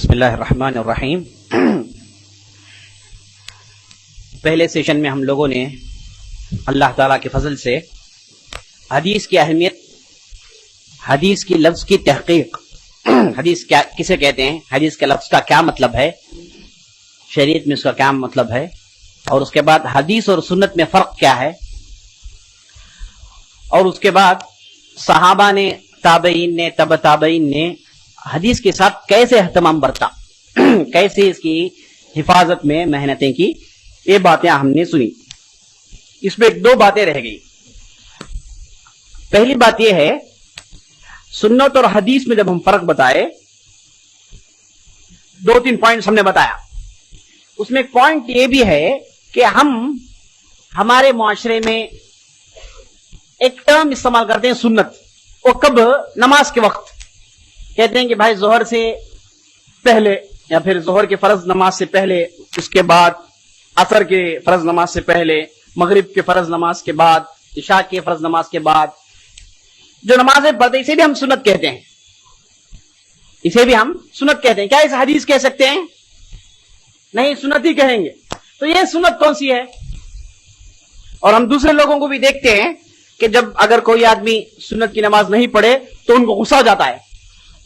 بسم اللہ الرحمن الرحیم. پہلے سیشن میں ہم لوگوں نے اللہ تعالیٰ کے فضل سے حدیث کی اہمیت، حدیث کی لفظ کی تحقیق، حدیث کیا کسے کہتے ہیں، حدیث کے لفظ کا کیا مطلب ہے، شریعت میں اس کا کیا مطلب ہے، اور اس کے بعد حدیث اور سنت میں فرق کیا ہے، اور اس کے بعد صحابہ نے، تابعین نے، تبع تابعین نے حدیث کے ساتھ کیسے اہتمام برتا، کیسے اس کی حفاظت میں محنتیں کی، یہ باتیں ہم نے سنی. اس میں دو باتیں رہ گئی. پہلی بات یہ ہے، سنت اور حدیث میں جب ہم فرق بتائے، دو تین پوائنٹس ہم نے بتایا. اس میں ایک پوائنٹ یہ بھی ہے کہ ہمارے معاشرے میں ایک ٹرم استعمال کرتے ہیں سنت، وہ کب؟ نماز کے وقت کہتے ہیں کہ بھائی ظہر سے پہلے، یا پھر ظہر کے فرض نماز سے پہلے، اس کے بعد عصر کے فرض نماز سے پہلے، مغرب کے فرض نماز کے بعد، عشاء کے فرض نماز کے بعد جو نمازیں پڑھتے ہیں، اسے بھی ہم سنت کہتے ہیں. اسے بھی ہم سنت کہتے ہیں. کیا اسے حدیث کہہ سکتے ہیں؟ نہیں، سنت ہی کہیں گے. تو یہ سنت کون سی ہے؟ اور ہم دوسرے لوگوں کو بھی دیکھتے ہیں کہ جب اگر کوئی آدمی سنت کی نماز نہیں پڑھے تو ان کو غصہ جاتا ہے.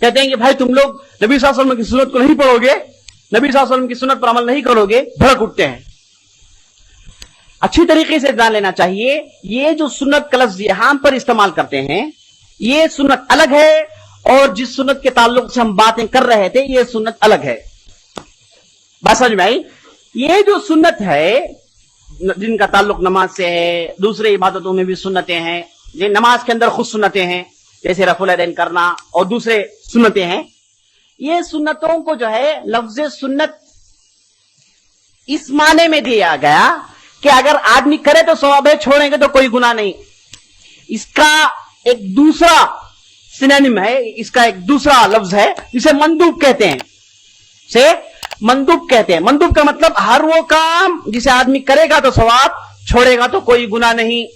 کہتے ہیں کہ بھائی تم لوگ نبی صلی اللہ علیہ وسلم کی سنت کو نہیں پڑھو گے، نبی صلی اللہ علیہ وسلم کی سنت پر عمل نہیں کرو گے، بھڑک اٹھتے ہیں. اچھی طریقے سے جان لینا چاہیے، یہ جو سنت کا لفظ یہاں پر استعمال کرتے ہیں، یہ سنت الگ ہے، اور جس سنت کے تعلق سے ہم باتیں کر رہے تھے یہ سنت الگ ہے. بات سمجھ میں آئی؟ یہ جو سنت ہے جن کا تعلق نماز سے ہے، دوسرے عبادتوں میں بھی سنتیں ہیں، جن نماز کے اندر خود سنتیں ہیں جیسے رفع الیدین کرنا اور دوسرے سنتیں ہیں، یہ سنتوں کو جو ہے لفظ سنت اس معنی میں دیا گیا کہ اگر آدمی کرے تو ثواب ہے، چھوڑیں گے تو کوئی گناہ نہیں. اس کا ایک دوسرا سینونیم ہے، اس کا ایک دوسرا لفظ ہے جسے مندوب کہتے ہیں. سے مندوب کہتے ہیں. مندوب کا مطلب ہر وہ کام جسے آدمی کرے گا تو ثواب، چھوڑے گا تو کوئی گناہ نہیں.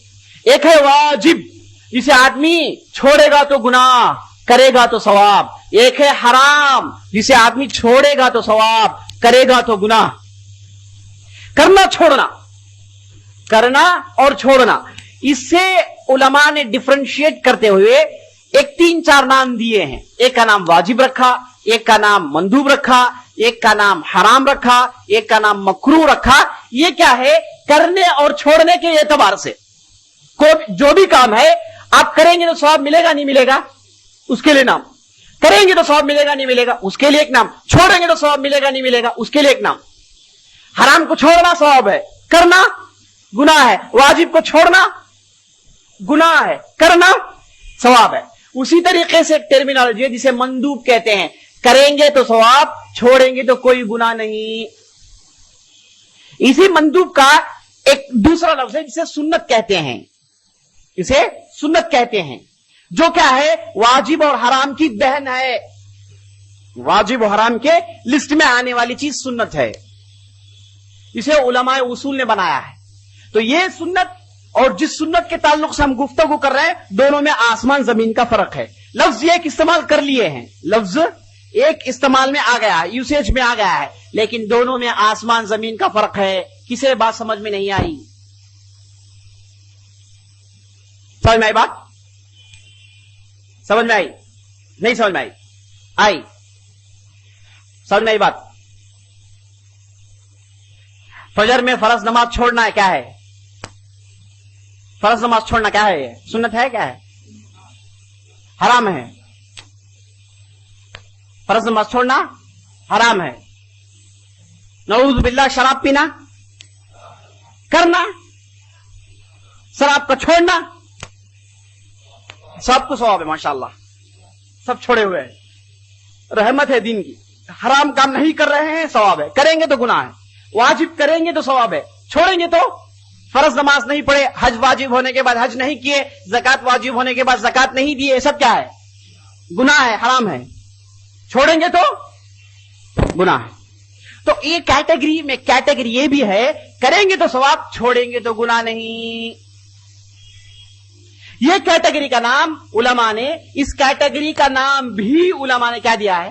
ایک ہے واجب، جسے آدمی چھوڑے گا تو گناہ، کرے گا تو ثواب. ایک ہے حرام، جسے آدمی چھوڑے گا تو ثواب، کرے گا تو گناہ. کرنا چھوڑنا، کرنا اور چھوڑنا، اس سے علماء نے ڈفرینشیٹ کرتے ہوئے ایک تین چار نام دیے ہیں. ایک کا نام واجب رکھا، ایک کا نام مندوب رکھا، ایک کا نام حرام رکھا، ایک کا نام مکروہ رکھا. یہ کیا ہے؟ کرنے اور چھوڑنے کے اعتبار سے جو بھی کام ہے آپ کریں گے تو ثواب ملے گا نہیں ملے گا، اس کے لیے نام. کریں گے تو ثواب ملے گا نہیں ملے گا، اس کے لیے ایک نام. چھوڑیں گے تو ثواب ملے گا نہیں ملے گا، اس کے لیے ایک نام. حرام کو چھوڑنا ثواب ہے، کرنا گناہ ہے. واجب کو چھوڑنا گناہ ہے، کرنا ثواب ہے. اسی طریقے سے ایک ٹرمینالوجی ہے جسے مندوب کہتے ہیں. کریں گے تو ثواب، چھوڑیں گے تو کوئی گناہ نہیں. اسی مندوب کا ایک دوسرا لفظ ہے جسے سنت کہتے ہیں. اسے سنت کہتے ہیں، جو کیا ہے؟ واجب اور حرام کی بہن ہے. واجب اور حرام کے لسٹ میں آنے والی چیز سنت ہے. اسے علماء اصول نے بنایا ہے. تو یہ سنت اور جس سنت کے تعلق سے ہم گفتگو کر رہے ہیں، دونوں میں آسمان زمین کا فرق ہے. لفظ ایک استعمال کر لیے ہیں، لفظ ایک استعمال میں آ گیا ہے، یوسیج میں آ گیا ہے، لیکن دونوں میں آسمان زمین کا فرق ہے. کسے بات سمجھ میں نہیں آئی؟ سمجھ میں آئی بات؟ سمجھ میں آئی؟ نہیں سمجھ میں آئی؟ آئی سمجھ میں آئی بات؟ فجر میں فرض نماز چھوڑنا ہے، کیا ہے؟ فرض نماز چھوڑنا کیا ہے؟ سنت ہے؟ کیا ہے؟ حرام ہے. فرض نماز چھوڑنا حرام ہے. نعوذ باللہ شراب پینا، کرنا. شراب کا چھوڑنا سب کو ثواب ہے، ماشاءاللہ سب چھوڑے ہوئے ہیں، رحمت ہے دین کی. حرام کام نہیں کر رہے ہیں، ثواب ہے. کریں گے تو گناہ ہے. واجب کریں گے تو ثواب ہے، چھوڑیں گے تو فرض نماز نہیں پڑھے، حج واجب ہونے کے بعد حج نہیں کیے، زکات واجب ہونے کے بعد زکات نہیں دیے، یہ سب کیا ہے؟ گناہ ہے، حرام ہے. چھوڑیں گے تو گناہ ہے. تو یہ کیٹیگری یہ بھی ہے، کریں گے تو ثواب، چھوڑیں گے تو گناہ نہیں. یہ کیٹیگری کا نام علماء نے، اس کیٹیگری کا نام بھی علماء نے کیا دیا ہے؟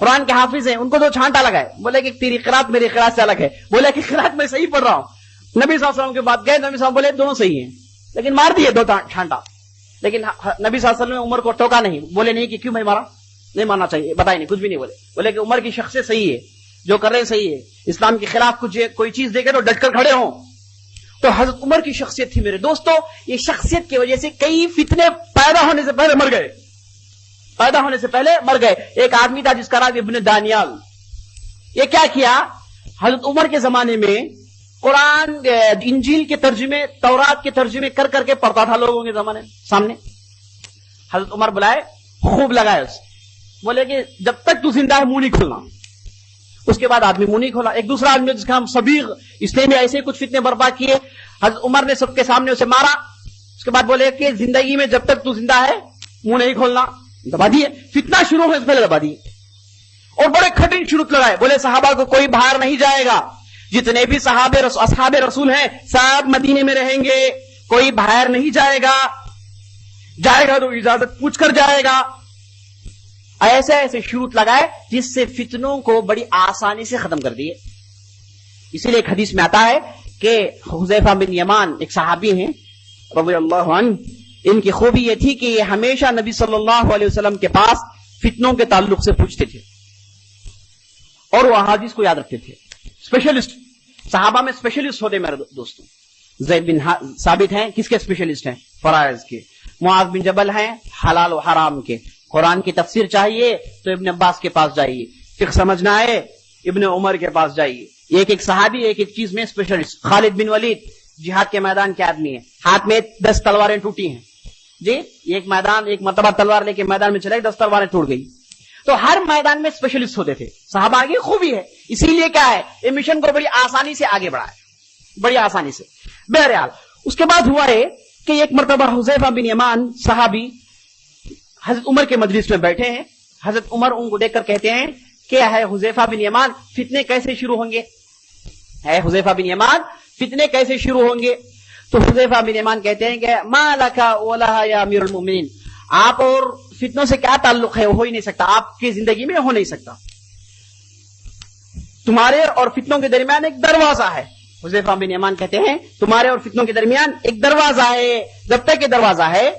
قرآن کے حافظ ہیں، ان کو تو چھانٹا لگا ہے، بولے کہ تیری قرات میری قرات سے الگ ہے، بولے کہ قرات میں صحیح پڑھ رہا ہوں. نبی صلی اللہ علیہ وسلم کے بعد گئے، نبی صلی اللہ علیہ وسلم بولے دونوں صحیح ہیں، لیکن مار دیے دو چھانٹا. لیکن نبی صلی اللہ علیہ وسلم نے عمر کو ٹوکا نہیں، بولے نہیں کہ کیوں میں مارا، نہیں مارنا چاہیے، بتائے نہیں، کچھ بھی نہیں بولے. بولے کہ عمر کی شخصیت صحیح ہے، جو کر رہے صحیح ہے، اسلام کے خلاف کچھ کوئی چیز دیکھے تو ڈٹ کر کھڑے ہوں. تو حضرت عمر کی شخصیت تھی میرے دوستو. یہ شخصیت کی وجہ سے کئی فتنے پیدا ہونے سے پہلے مر گئے، پیدا ہونے سے پہلے مر گئے. ایک آدمی تھا جس کا نام ابن دانیال. یہ کیا کیا، حضرت عمر کے زمانے میں قرآن انجیل کے ترجمے، تورات کے ترجمے کر کر کے پڑھتا تھا لوگوں کے زمانے سامنے. حضرت عمر بلائے، خوب لگائے اسے، بولے کہ جب تک تو زندہ ہے منہ نہیں کھولنا. اس کے بعد آدمی منہ نہیں کھولا. ایک دوسرا آدمی جس کا نام صبیغ، اس نے بھی ایسے کچھ فتنے برپا کیے. حضرت عمر نے سب کے سامنے اسے مارا. اس کے بعد بولے کہ زندگی میں جب تک تو زندہ ہے منہ نہیں کھولنا. دبا دیے، فتنہ شروع ہونے سے پہلے دبا دیے. اور بڑے کٹھن شروط لگائے، بولے صحابہ کو کوئی باہر نہیں جائے گا، جتنے بھی اصحاب رسول ہیں سب مدینے میں رہیں گے، کوئی باہر نہیں جائے گا، جائے گا تو اجازت پوچھ کر جائے گا. ایسے ایسے شروط لگائے جس سے فتنوں کو بڑی آسانی سے ختم کر دیے. اسی لیے ایک حدیث میں آتا ہے کہ حذیفہ بن یمان ایک صحابی ہیں رضی اللہ عنہ، ان کی خوبی یہ تھی کہ یہ ہمیشہ نبی صلی اللہ علیہ وسلم کے پاس فتنوں کے تعلق سے پوچھتے تھے اور وہ احادیث کو یاد رکھتے تھے. اسپیشلسٹ، صحابہ میں اسپیشلسٹ ہوتے میرے دوستوں. زید بن ثابت ہیں، کس کے اسپیشلسٹ ہیں؟ فرائض کے. معاذ بن جبل ہیں، حلال و حرام کے. قرآن کی تفسیر چاہیے تو ابن عباس کے پاس جائیے، فقہ سمجھنا ہے ابن عمر کے پاس جائیے. ایک ایک صحابی ایک ایک چیز میں اسپیشلسٹ. خالد بن ولید جہاد کے میدان کے آدمی ہیں، ہاتھ میں 10 تلواریں ٹوٹی ہیں جی. ایک مرتبہ تلوار لے کے میدان میں چلے، 10 تلواریں ٹوٹ گئی. تو ہر میدان میں اسپیشلسٹ ہوتے تھے صحابہ. آگے خوبی ہے، اسی لیے کیا ہے، یہ مشن کو بڑی آسانی سے آگے بڑھائے، بڑی آسانی سے. بہرحال اس کے بعد ہوا ہے کہ ایک مرتبہ حذیفہ بن یمان صحابی حضرت عمر کے مجلس میں بیٹھے ہیں. حضرت عمر ان کو دیکھ کر کہتے ہیں کہ ہے حذیفہ بن یمان، فتنے کیسے شروع ہوں گے؟ ہے حذیفہ بن یمان، فتنے کیسے شروع ہوں گے؟ تو حذیفہ بن یمان کہتے ہیں کہ ما لکا ولہا یا امیر المؤمنین، آپ اور فتنوں سے کیا تعلق ہے؟ وہ ہو ہی نہیں سکتا، آپ کی زندگی میں ہو نہیں سکتا. تمہارے اور فتنوں کے درمیان ایک دروازہ ہے. حذیفہ بن یمان کہتے ہیں تمہارے اور فتنوں کے درمیان ایک دروازہ ہے، جب تک یہ دروازہ ہے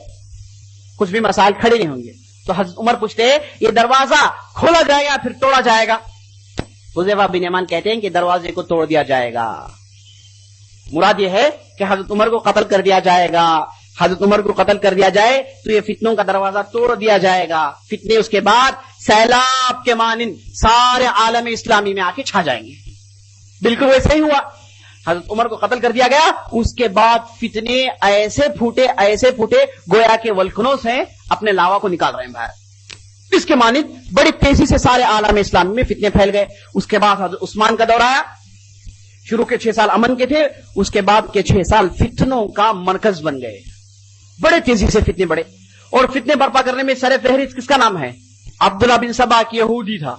کچھ بھی مسائل کھڑے نہیں ہوں گے. تو حضرت عمر پوچھتے ہیں یہ دروازہ کھولا جائے گا پھر توڑا جائے گا؟ حذیفہ بن یمان کہتے ہیں کہ دروازے کو توڑ دیا جائے گا. مراد یہ ہے کہ حضرت عمر کو قتل کر دیا جائے گا. حضرت عمر کو قتل کر دیا جائے تو یہ فتنوں کا دروازہ توڑ دیا جائے گا. فتنے اس کے بعد سیلاب کے مانند سارے عالم اسلامی میں آ کے چھا جائیں گے. بالکل ویسے ہی ہوا. حضرت عمر کو قتل کر دیا گیا، اس کے بعد فتنے ایسے پھوٹے گویا کے ولکنوس ہیں اپنے لاوا کو نکال رہے ہیں باہر. اس کے مانند بڑی تیزی سے سارے عالم اسلامی میں فتنے پھیل گئے. اس کے بعد حضرت عثمان کا دور آیا. شروع کے 6 سال امن کے تھے، اس کے بعد کے 6 سال فتنوں کا مرکز بن گئے. بڑے تیزی سے فتنے بڑھے، اور فتنے برپا کرنے میں سر فہرست کس کا نام ہے؟ عبداللہ بن سبا کی یہودی تھا.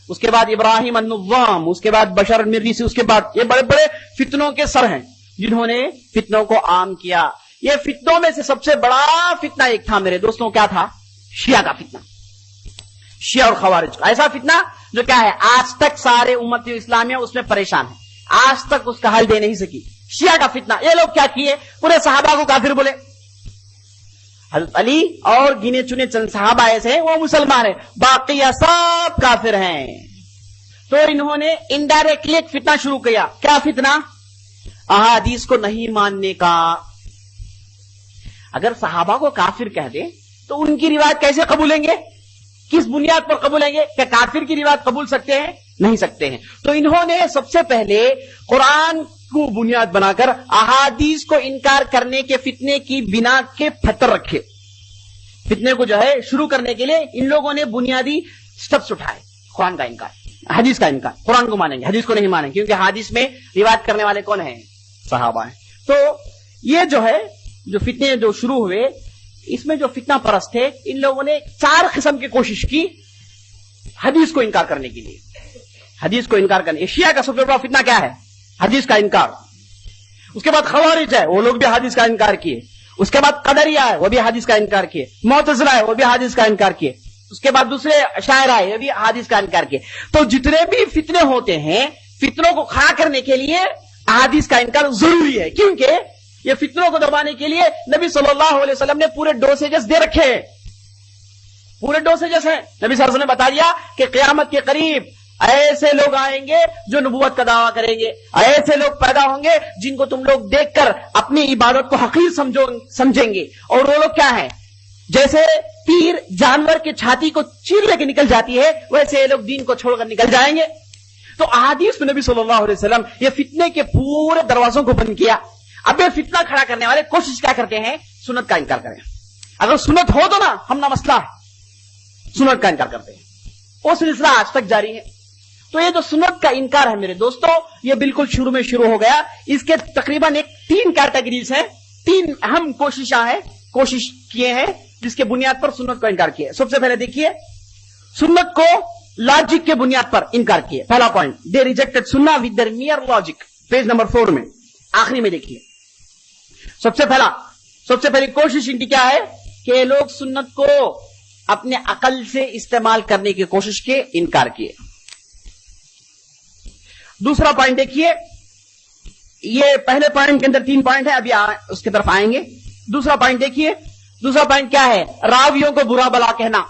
اس کے بعد ابراہیم النظام، اس کے بعد بشر المریسی، اس کے بعد یہ بڑے بڑے فتنوں کے سر ہیں جنہوں نے فتنوں کو عام کیا. یہ فتنوں میں سے سب سے بڑا فتنہ ایک تھا میرے دوستوں، کیا تھا؟ شیعہ کا فتنہ. شیعہ اور خوارج کا ایسا فتنہ جو کیا ہے آج تک سارے امت اسلامیہ اس میں پریشان ہیں، آج تک اس کا حل دے نہیں سکی. شیعہ کا فتنہ. یہ لوگ کیا کیے؟ پورے صحابہ کو کافر بولے. حضرت علی اور گنے چنے چند صحابہ ایسے ہیں وہ مسلمان ہیں، باقی سب کافر ہیں. تو انہوں نے انڈائریکٹلی ایک فتنہ شروع کیا. کیا فتنہ؟ احادیث کو نہیں ماننے کا. اگر صحابہ کو کافر کہہ دے تو ان کی روایت کیسے قبولیں گے؟ کس بنیاد پر قبولیں گے؟ کیا کافر کی روایت قبول سکتے ہیں؟ نہیں سکتے ہیں. تو انہوں نے سب سے پہلے قرآن کو بنیاد بنا کر احادیث کو انکار کرنے کے فتنے کی بنا کے پتھر رکھے. فتنے کو جو ہے شروع کرنے کے لیے ان لوگوں نے بنیادی سٹیپس اٹھائے. قرآن کا انکار، حدیث کا انکار. قرآن کو مانیں گے، حدیث کو نہیں مانیں گے، کیونکہ حدیث میں روایت کرنے والے کون ہیں؟ صحابہ ہیں. تو یہ جو ہے جو فتنے جو شروع ہوئے، اس میں جو فتنہ پرست تھے ان لوگوں نے 4 قسم کی کوشش کی حدیث کو انکار کرنے کے لیے. حدیث کو انکار کرنے. شیعہ کا سب سے بڑا فتنہ کیا ہے؟ حدیث کا انکار. اس کے بعد خوارج ہے، وہ لوگ بھی حدیث کا انکار کیے. اس کے بعد قدریہ ہے، وہ بھی حدیث کا انکار کیے. معتزلہ ہے، وہ بھی حدیث کا انکار کیے. اس کے بعد دوسرے شاعر آئے, یہ بھی احادیث کا انکار کیے. تو جتنے بھی فتنے ہوتے ہیں, فتنوں کو کھڑا کرنے کے لیے احادیث کا انکار ضروری ہے, کیونکہ یہ فتنوں کو دبانے کے لیے نبی صلی اللہ علیہ وسلم نے پورے ڈوسیجز دے رکھے ہیں, پورے ڈوسیجز ہیں. نبی صلی اللہ علیہ وسلم نے بتا دیا کہ قیامت کے قریب ایسے لوگ آئیں گے جو نبوت کا دعویٰ کریں گے, ایسے لوگ پیدا ہوں گے جن کو تم لوگ دیکھ کر اپنی عبادت کو حقیر سمجھیں گے. اور وہ لوگ کیا ہیں, جیسے تیر جانور کے چھاتی کو چیر لے کے نکل جاتی ہے, ویسے یہ لوگ دین کو چھوڑ کر نکل جائیں گے. تو احادیث میں نبی صلی اللہ علیہ وسلم یہ فتنے کے پورے دروازوں کو بند کیا. اب یہ فتنہ کھڑا کرنے والے کوشش کیا کرتے ہیں, سنت کا انکار کریں. اگر سنت ہو تو نا ہم نہ مسئلہ ہے, سنت کا انکار کرتے ہیں. وہ سلسلہ آج تک جاری ہے. تو یہ جو سنت کا انکار ہے میرے دوستوں, یہ بالکل شروع میں شروع ہو گیا. اس کے تقریباً 3 کیٹیگریز ہیں, 3 اہم کوشش کیے ہیں جس کے بنیاد پر سنت کو انکار کیا. سب سے پہلے دیکھیے, سنت کو لاجک کے بنیاد پر انکار کیے. پہلا پوائنٹ, دے ریجیکٹڈ سنہ with their mere logic. Page number 4 میں آخری میں دیکھیے. سب سے پہلی کوشش ان کی کیا ہے کہ یہ لوگ سنت کو اپنے عقل سے استعمال کرنے کی کوشش کے انکار کیے. دوسرا پوائنٹ دیکھیے, یہ پہلے پوائنٹ کے اندر 3 پوائنٹ ہے, ابھی اس کی طرف آئیں گے. دوسرا پوائنٹ دیکھیے, دوسرا پوائنٹ کیا ہے, راویوں کو برا بلا کہنا.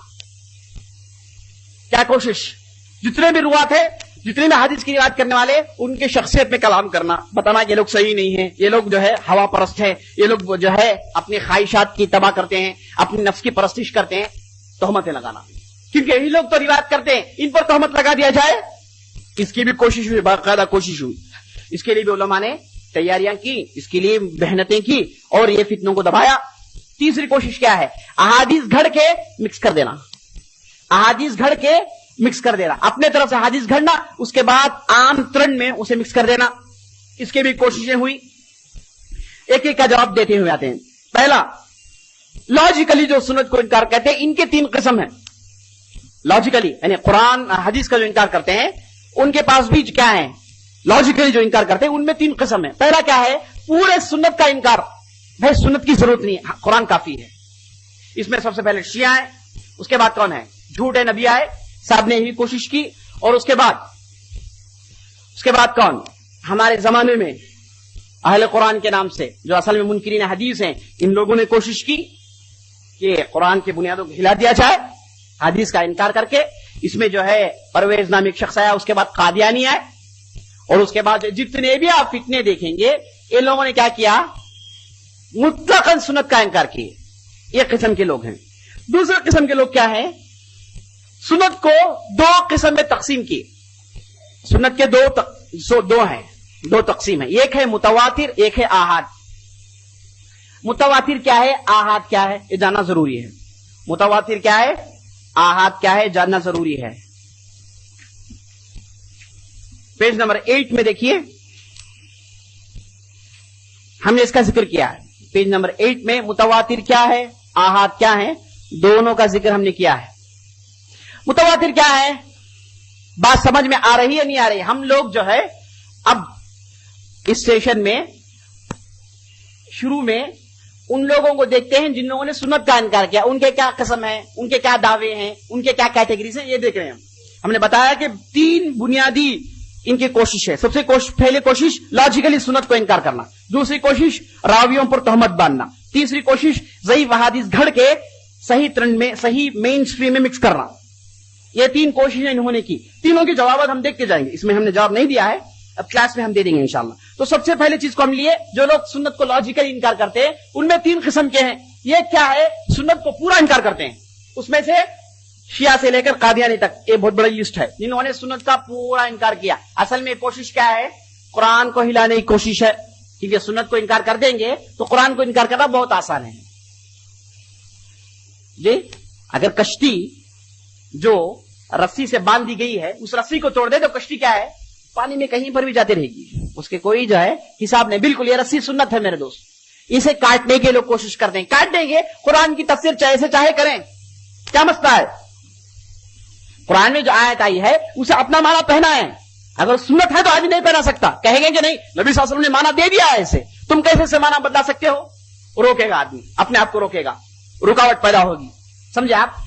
کیا کوشش, جتنے بھی روات ہیں, جتنے بھی حدیث کی روایت کرنے والے, ان کے شخصیت میں کلام کرنا, بتانا یہ لوگ صحیح نہیں ہیں, یہ لوگ جو ہے ہوا پرست ہے, یہ لوگ جو ہے اپنی خواہشات کی تباہ کرتے ہیں, اپنی نفس کی پرستش کرتے ہیں. تہمتیں لگانا, کیونکہ یہی لوگ تو روایت کرتے ہیں, ان پر تہمت لگا دیا جائے. اس کی بھی کوشش ہوئی, باقاعدہ کوشش ہوئی. اس کے لیے بھی علماء نے تیاریاں کی, اس کے لیے محنتیں کی اور یہ فتنوں کو دبایا. تیسری کوشش کیا ہے, احادیث گھڑ کے مکس کر دینا. احادیث گھڑ کے مکس کر دینا, اپنے طرف سے حدیث گھڑنا, اس کے بعد عام ترن میں اسے مکس کر دینا. اس کی بھی کوششیں ہوئی. ایک ایک کا جواب دیتے ہوئے آتے ہیں. پہلا, لاجیکلی جو سنت کو انکار کہتے ہیں, ان کے 3 قسم ہیں. لاجیکلی یعنی قرآن حدیث کا جو انکار کرتے ہیں, ان کے پاس بھی کیا ہے, لاجیکلی جو انکار کرتے ہیں, ان میں 3 قسم ہیں. پہلا کیا ہے, پورے سنت کا انکار, بھائی سنت کی ضرورت نہیں ہے, قرآن کافی ہے. اس میں سب سے پہلے شیعہ ہیں. اس کے بعد کون ہے, جھوٹے نبی آئے, صاحب نے ہی کوشش کی. اور اس کے بعد کون, ہمارے زمانے میں اہل قرآن کے نام سے جو اصل میں منکرین حدیث ہیں, ان لوگوں نے کوشش کی کہ قرآن کی بنیادوں کو ہلا دیا جائے حدیث کا انکار کر کے. اس میں جو ہے پرویز نامی ایک شخص آیا, اس کے بعد قادیانی آئے, اور اس کے بعد جتنے بھی آپ فتنے دیکھیں گے, ان لوگوں نے کیا کیا, مطلقاً سنت کا انکار کیے. ایک قسم کے لوگ ہیں. دوسرے قسم کے لوگ کیا ہیں, سنت کو 2 قسم میں تقسیم کی. سنت کے 2 ہیں, 2 تقسیم ہیں. ایک ہے متواتر, ایک ہے آحاد. متواتر کیا ہے, آحاد کیا ہے, یہ جاننا ضروری ہے. متواتر کیا ہے, آحاد کیا ہے, جاننا ضروری ہے. پیج نمبر 8 میں دیکھیے, ہم نے اس کا ذکر کیا ہے. پیج نمبر 8 میں متواتر کیا ہے, آحاد کیا ہے, دونوں کا ذکر ہم نے کیا ہے. متواتر کیا ہے, بات سمجھ میں آ رہی ہے نہیں آ رہی. ہم لوگ جو ہے اب اس سیشن میں شروع میں ان لوگوں کو دیکھتے ہیں جن لوگوں نے سنت کا انکار کیا, ان کے کیا قسم ہیں, ان کے کیا دعوے ہیں, ان کے کیا کیٹیگریز ہیں, یہ دیکھ رہے ہیں. ہم نے بتایا کہ 3 بنیادی ان کی کوشش ہے. سب سے پہلے کوشش لاجیکلی سنت کو انکار کرنا, دوسری کوشش راویوں پر تہمت باندھنا, تیسری کوشش ضعیف احادیث گھڑ کے صحیح ترن میں, صحیح مین سٹریم میں مکس کرنا. یہ 3 کوششیں انہوں نے کی. تینوں کے جوابات ہم دیکھتے جائیں گے, اس میں ہم نے جواب نہیں دیا ہے, اب کلاس میں ہم دے دیں گے انشاءاللہ. تو سب سے پہلے چیز کو ہم لیے, جو لوگ سنت کو لاجیکلی انکار کرتے ہیں, ان میں 3 قسم کے ہیں. یہ کیا ہے, سنت کو پورا انکار کرتے ہیں. اس میں سے شیعہ سے لے کر قادیانی تک یہ بہت بڑی لسٹ ہے جنہوں نے سنت کا پورا انکار کیا. اصل میں کوشش کیا ہے, قرآن کو ہلانے کی کوشش ہے, کیونکہ سنت کو انکار کر دیں گے تو قرآن کو انکار کرنا بہت آسان ہے. جی, اگر کشتی جو رسی سے باندھ دی گئی ہے, اس رسی کو توڑ دے تو کشتی کیا ہے, پانی میں کہیں پر بھی جاتی رہے گی, اس کے کوئی جو ہے حساب نہیں. بالکل یہ رسی سنت ہے میرے دوست. اسے کاٹنے کے لوگ کوشش کرتے ہیں, کاٹ دیں گے. قرآن کی تفسیر چاہے سے چاہے کریں, کیا مسئلہ ہے. قرآن میں جو آیت آئی ہے اسے اپنا معنی پہنا ہے. اگر سنت ہے تو آدمی نہیں پہنا سکتا. کہیں گے کہ نہیں نبی صلی اللہ علیہ وسلم نے معنی دے دیا ہے اسے, تم کیسے سے معنی بدلا سکتے ہو. روکے گا آدمی, اپنے آپ کو روکے گا, رکاوٹ پیدا ہوگی. سمجھے آپ,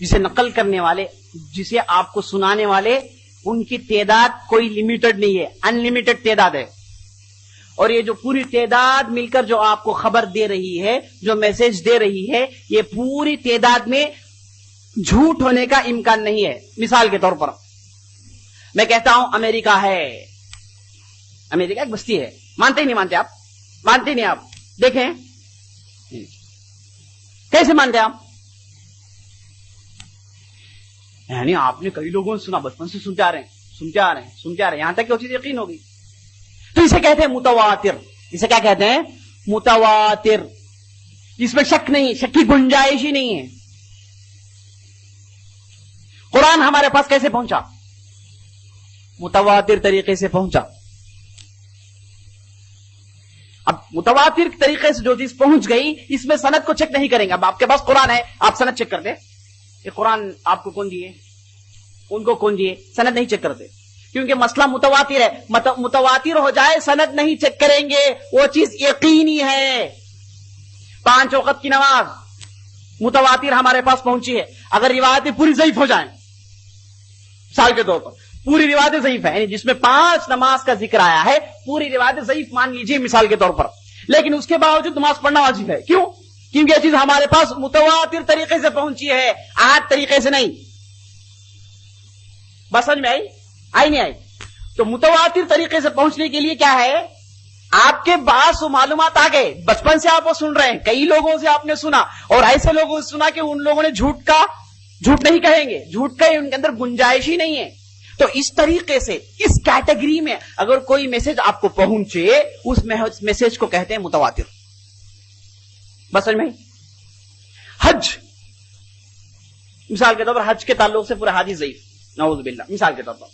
جسے نقل کرنے والے، جسے آپ کو سنانے والے، ان کی تعداد کوئی لمیٹڈ نہیں ہے، ان لمیٹڈ تعداد ہے. اور یہ جو پوری تعداد مل کر جو آپ کو خبر دے رہی ہے، جو میسج دے رہی ہے، یہ پوری تعداد میں جھوٹ ہونے کا امکان نہیں ہے. مثال کے طور پر میں کہتا ہوں امریکہ ہے، امریکہ ایک بستی ہے. مانتے ہی نہیں مانتے آپ؟ مانتے نہیں آپ؟ دیکھیں کیسے مانتے آپ؟ یعنی آپ نے کئی لوگوں سے سنا، بچپن سے سنتے آ رہے ہیں یہاں تک کہ وہ چیز یقین ہوگی. تو اسے کہتے ہیں متواتر. اسے کیا کہتے ہیں؟ متواتر. جس میں شک نہیں، شک کی گنجائش ہی نہیں ہے. قرآن ہمارے پاس کیسے پہنچا؟ متواتر طریقے سے پہنچا. اب متواتر طریقے سے جو چیز پہنچ گئی، اس میں سند کو چیک نہیں کریں گے. اب آپ کے پاس قرآن ہے، آپ سند چیک کر دیں. یہ قرآن آپ کو کون دیے؟ ان کو کون دیے؟ سند نہیں چیک کرتے، کیونکہ مسئلہ متواتر ہے. متواتر ہو جائے سند نہیں چیک کریں گے، وہ چیز یقینی ہے. 5 وقت کی نماز متواتر ہمارے پاس پہنچی ہے. اگر روایتیں پوری ضعیف ہو جائیں، مثال کے طور پر پوری روایتیں ضعیف ہیں، یعنی جس میں 5 نماز کا ذکر آیا ہے، پوری روایتیں ضعیف مان لیجیے مثال کے طور پر، لیکن اس کے باوجود نماز پڑھنا واجب ہے. کیوں؟ کیونکہ یہ چیز ہمارے پاس متواتر طریقے سے پہنچی ہے، آج طریقے سے نہیں. بس سمجھ میں آئی نہیں آئی؟ تو متواتر طریقے سے پہنچنے کے لیے کیا ہے؟ آپ کے پاس وہ معلومات آ گئے، بچپن سے آپ وہ سن رہے ہیں، کئی لوگوں سے آپ نے سنا، اور ایسے لوگوں سے سنا کہ ان لوگوں نے جھوٹ نہیں کہیں گے، جھوٹ کا ان کے اندر گنجائش ہی نہیں ہے. تو اس طریقے سے اس کیٹیگری میں اگر کوئی میسج آپ کو پہنچے، اس میسج کو کہتے ہیں متواتر. بس سمجھ میں؟ حج، مثال کے طور پر حج کے تعلق سے پورا حدیث ضعیف، نعوذ باللہ. مثال کے طور پر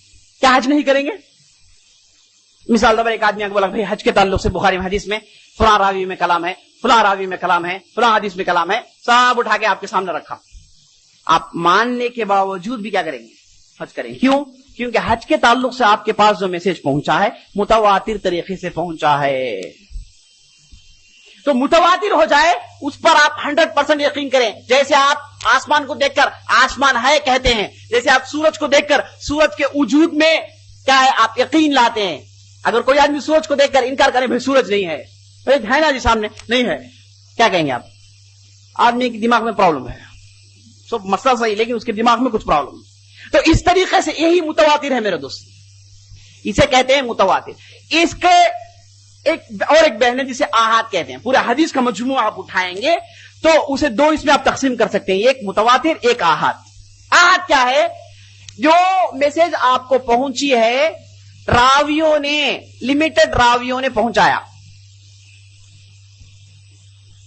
کیا حج نہیں کریں گے؟ مثال طور پر ایک آدمی بولا بھائی حج کے تعلق سے بخاری میں حدیث میں فلاں راوی میں کلام ہے، فلاں راوی میں کلام ہے، فلاں حدیث میں کلام ہے، سب اٹھا کے آپ کے سامنے رکھا. آپ ماننے کے باوجود بھی کیا کریں گے؟ حج کریں گے. کیوں؟ کیونکہ حج کے تعلق سے آپ کے پاس جو میسج پہنچا ہے متواتر طریقے سے پہنچا ہے. تو متواتر ہو جائے اس پر آپ 100% یقین کریں. جیسے آپ آسمان کو دیکھ کر آسمان ہے کہتے ہیں، جیسے آپ سورج کو دیکھ کر سورج کے وجود میں کیا ہے آپ یقین لاتے ہیں. اگر کوئی آدمی سورج کو دیکھ کر انکار کرے بھائی سورج نہیں ہے نا جی سامنے نہیں ہے، کیا کہیں گے آپ؟ آدمی کے دماغ میں پرابلم ہے، سب مسئلہ صحیح لیکن اس کے دماغ میں کچھ پرابلم ہے. تو اس طریقے سے یہی متواتر ہے میرے دوست، اسے کہتے ہیں متواتر. اس کے ایک بہن ہے جسے آحاد کہتے ہیں. پورا حدیث کا مجموعہ آپ اٹھائیں گے تو اسے 2 اس میں آپ تقسیم کر سکتے ہیں، ایک متواتر ایک آحاد. آحاد کیا ہے؟ جو میسج آپ کو پہنچی ہے راویوں نے، لمیٹڈ راویوں نے پہنچایا،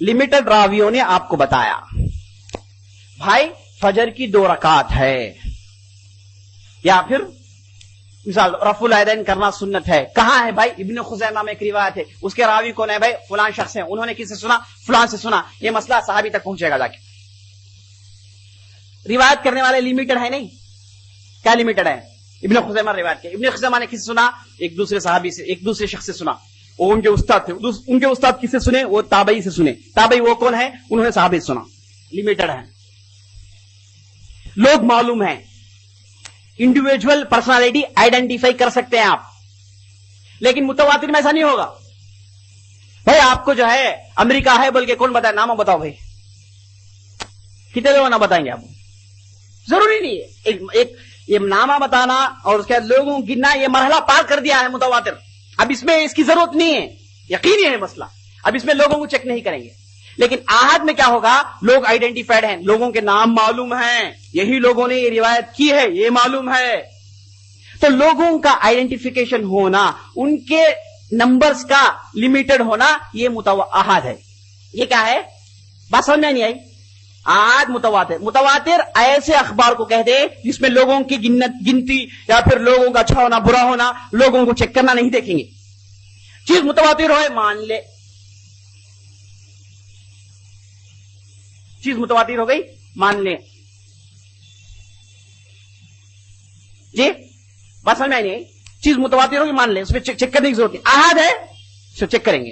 لمیٹڈ راویوں نے آپ کو بتایا بھائی فجر کی 2 رکعت ہے، یا پھر مثال رفع الیدین کرنا سنت ہے. کہاں ہے بھائی؟ ابن خزیمہ میں ایک روایت ہے، اس کے راوی کون ہے بھائی؟ فلان شخص ہیں، انہوں نے کس سے سنا؟ فلان سے سنا. یہ مسئلہ صحابی تک پہنچے گا جا کے. روایت کرنے والے لمیٹڈ ہے نہیں؟ کیا لمیٹڈ ہے؟ ابن خزیمہ روایت کیا؟ ابن خزیمہ نے کس سے سنا؟ ایک دوسرے صحابی سے، ایک دوسرے شخص سے سنا. وہ ان کے استاد تھے، ان کے استاد کس سے سنے؟ وہ تابعی سے سنے. تابعی وہ کون ہے؟ انہوں نے صحابی سے سنا. لمیٹڈ ہے. لوگ معلوم ہیں، انڈیویجول پرسنالٹی آئیڈینٹیفائی کر سکتے ہیں آپ، لیکن متواتر میں ایسا نہیں ہوگا. بھائی آپ کو جو ہے امریکہ ہے بلکہ کون بتائے؟ نام بتاؤ بھائی، کتنے لوگ نہ بتائیں گے آپ؟ ضروری نہیں ہے ایک یہ نامہ بتانا اور اس کے بعد لوگوں گننا، یہ مرحلہ پار کر دیا ہے متواتر. اب اس میں اس کی ضرورت نہیں ہے، یقینی ہے مسئلہ. اب اس میں لوگوں کو چیک نہیں کریں گے. لیکن آحاد میں کیا ہوگا؟ لوگ آئیڈینٹیفائڈ ہیں، لوگوں کے نام معلوم ہیں، یہی لوگوں نے یہ روایت کی ہے، یہ معلوم ہے. تو لوگوں کا آئیڈینٹیفیکیشن ہونا، ان کے نمبرز کا لمیٹڈ ہونا، یہ آحاد ہے. یہ کیا ہے؟ بات سمجھ میں نہیں آئی؟ آحاد متواتر. متواتر ایسے اخبار کو کہتے ہیں جس میں لوگوں کی گنتی یا پھر لوگوں کا اچھا ہونا برا ہونا، لوگوں کو چیک کرنا نہیں دیکھیں گے. چیز متواتر ہوئے مان لے، چیز متواتر ہو گئی مان لیں. جی بات سمجھ میں نہیں؟ چیز متواتر ہوگی مان لیں، اس پہ چیک کرنے کی ضرورت نہیں. آحاد ہے اس کو چیک کریں گے.